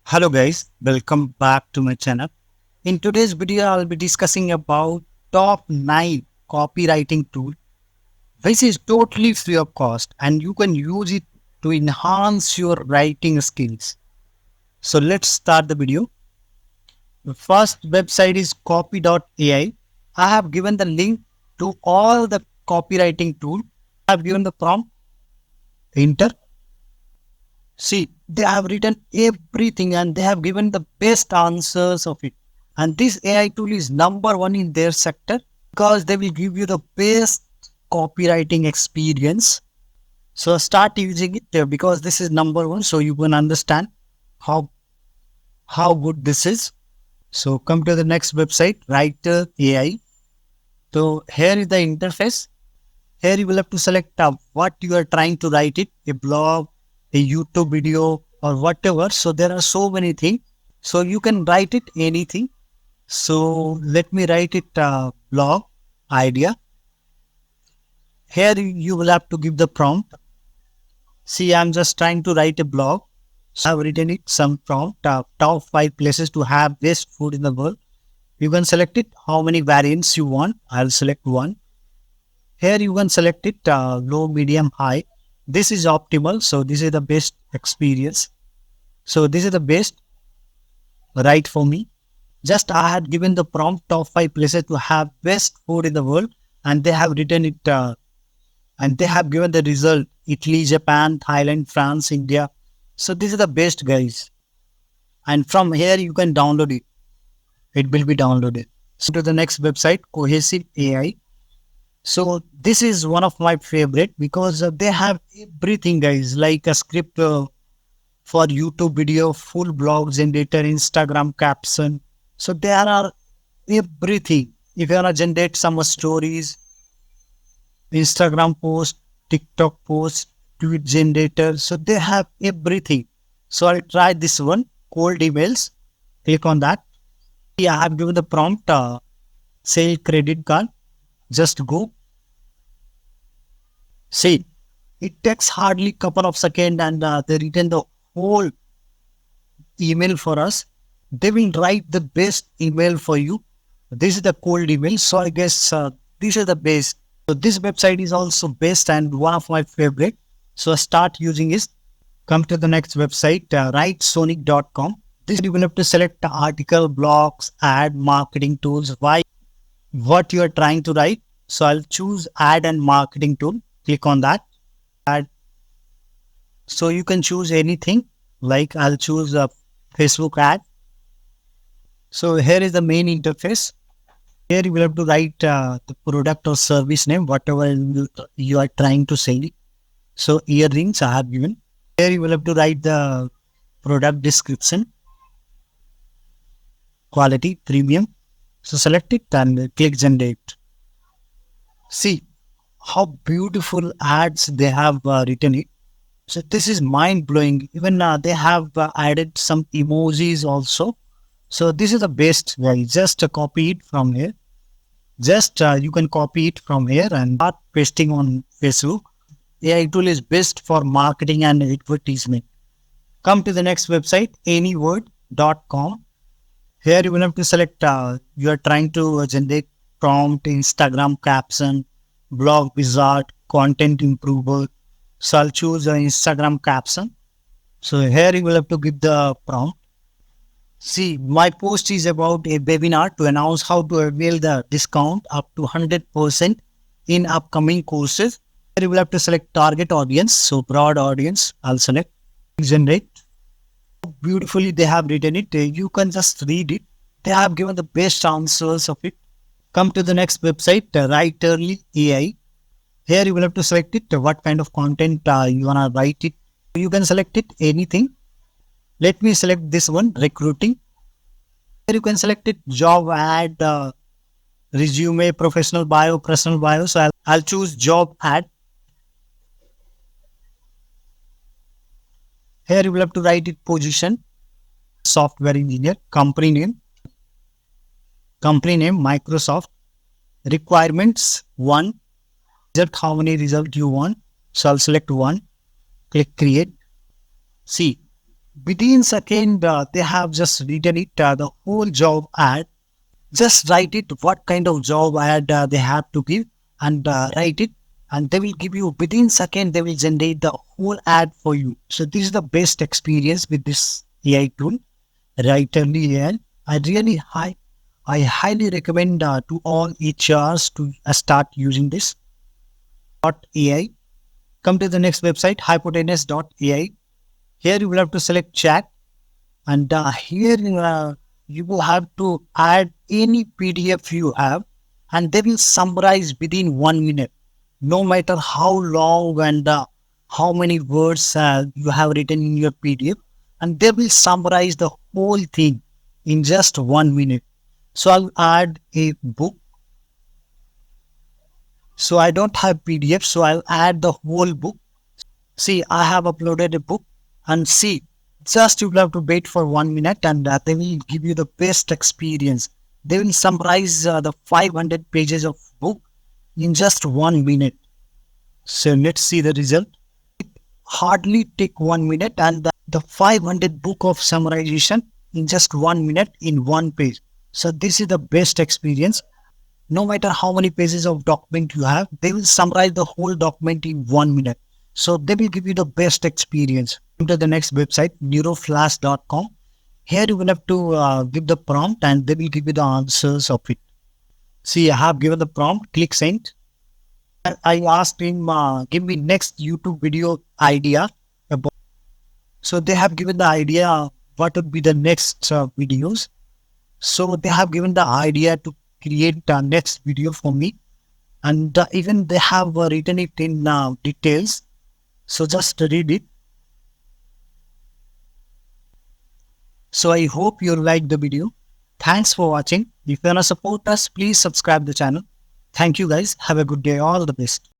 Hello guys, welcome back to my channel. In today's video, I'll be discussing about top 9 copywriting tool which is totally free of cost and you can use it to enhance your writing skills. So let's start the video. The first website is copy.ai. I have given the link to all the copywriting tool. I have given the prompt, enter. See, they have written everything and they have given the best answers of it. And this AI tool is number one in their sector because they will give you the best copywriting experience. So start using it because this is number one, so you can understand how good this is. So come to the next website, Writer AI. So here is the interface. Here you will have to select what you are trying to write it, a blog, a YouTube video or whatever. So there are so many things. So you can write it anything. So let me write it blog idea. Here you will have to give the prompt. See, I'm just trying to write a blog. So I've written it some prompt, top 5 places to have best food in the world. You can select it, how many variants you want. I'll select one. Here you can select it low, medium, high. This is optimal. So this is the best experience. So this is the best right for me. Just I had given the prompt top 5 places to have best food in the world and they have written it and they have given the result Italy, Japan, Thailand, France, India. So this is the best guys. And from here you can download it. It will be downloaded. So to the next website, Cohesive AI. So this is one of my favorite because they have everything guys, like a script for YouTube video, full blog generator, Instagram caption. So there are everything. If you want to generate some stories, Instagram post, TikTok post, tweet generator. So they have everything. So I'll try this one, cold emails. Click on that. I have given the prompt, sale credit card. Just go. See, it takes hardly couple of seconds and they written the whole email for us. They will write the best email for you. This is the cold email. So I guess this is the best. So this website is also best and one of my favorite. So start using it. Come to the next website, WRITESONIC.com. This you will have to select the article, blogs, ad, marketing tools. Why? What you are trying to write. So I'll choose ad and marketing tool. Click on that. Ad. So you can choose anything. Like I'll choose a Facebook ad. So here is the main interface. Here you will have to write the product or service name, whatever you are trying to sell. So earrings I have given. Here you will have to write the product description. Quality, premium. So select it and click generate. See how beautiful ads they have written it. So this is mind blowing. Even they have added some emojis also. So this is the best way. Just copy it from here. Just you can copy it from here and start pasting on Facebook. AI tool is best for marketing and advertisement. Come to the next website, ANYWORD.com. Here you will have to select, you are trying to generate prompt, Instagram caption, blog wizard, content improver. So I'll choose Instagram caption. So here you will have to give the prompt. See, my post is about a webinar to announce how to avail the discount up to 100% in upcoming courses. Here you will have to select target audience. So broad audience, I'll select generate. Beautifully they have written it. You can just read it. They have given the best answers of it. Come to the next website, Writerly AI. Here you will have to select it. What kind of content you want to write it. You can select it anything. Let me select this one, recruiting. Here you can select it, job ad, resume, professional bio, personal bio. So I'll choose job ad. Here you will have to write it position, software engineer, company name, Microsoft, requirements 1, result, how many result you want. So I'll select 1, click create. See, within second they have just written it, the whole job ad. Just write it what kind of job ad they have to give, and write it, and they will give you within second they will generate the whole ad for you. So this is the best experience with this AI tool, Writerly AI. I really high I highly recommend to all HRs to start using this AI. Come to the next website, hypotenus.ai. Here you will have to select chat, and here you will have to add any PDF you have, and they will summarize within 1 minute, no matter how long and how many words you have written in your PDF, and they will summarize the whole thing in just 1 minute. So I'll add a book. So I don't have PDF, so I'll add the whole book. See, I have uploaded a book, and see, just you will have to wait for 1 minute, and they will give you the best experience. They will summarize the 500 pages of book in just 1 minute. So let's see the result. Hardly take 1 minute, and the 500 book of summarization in just 1 minute in one page. So this is the best experience. No matter how many pages of document you have, they will summarize the whole document in 1 minute. So they will give you the best experience. Come to the next website, neuroflash.com. Here you will have to give the prompt, and they will give you the answers of it. See, I have given the prompt, click send. I asked him, give me next YouTube video idea about. So they have given the idea what would be the next videos. So they have given the idea to create the next video for me, and even they have written it in details. So just read it. So I hope you liked the video. Thanks for watching. If you want to support us, please subscribe the channel. Thank you guys. Have a good day. All the best.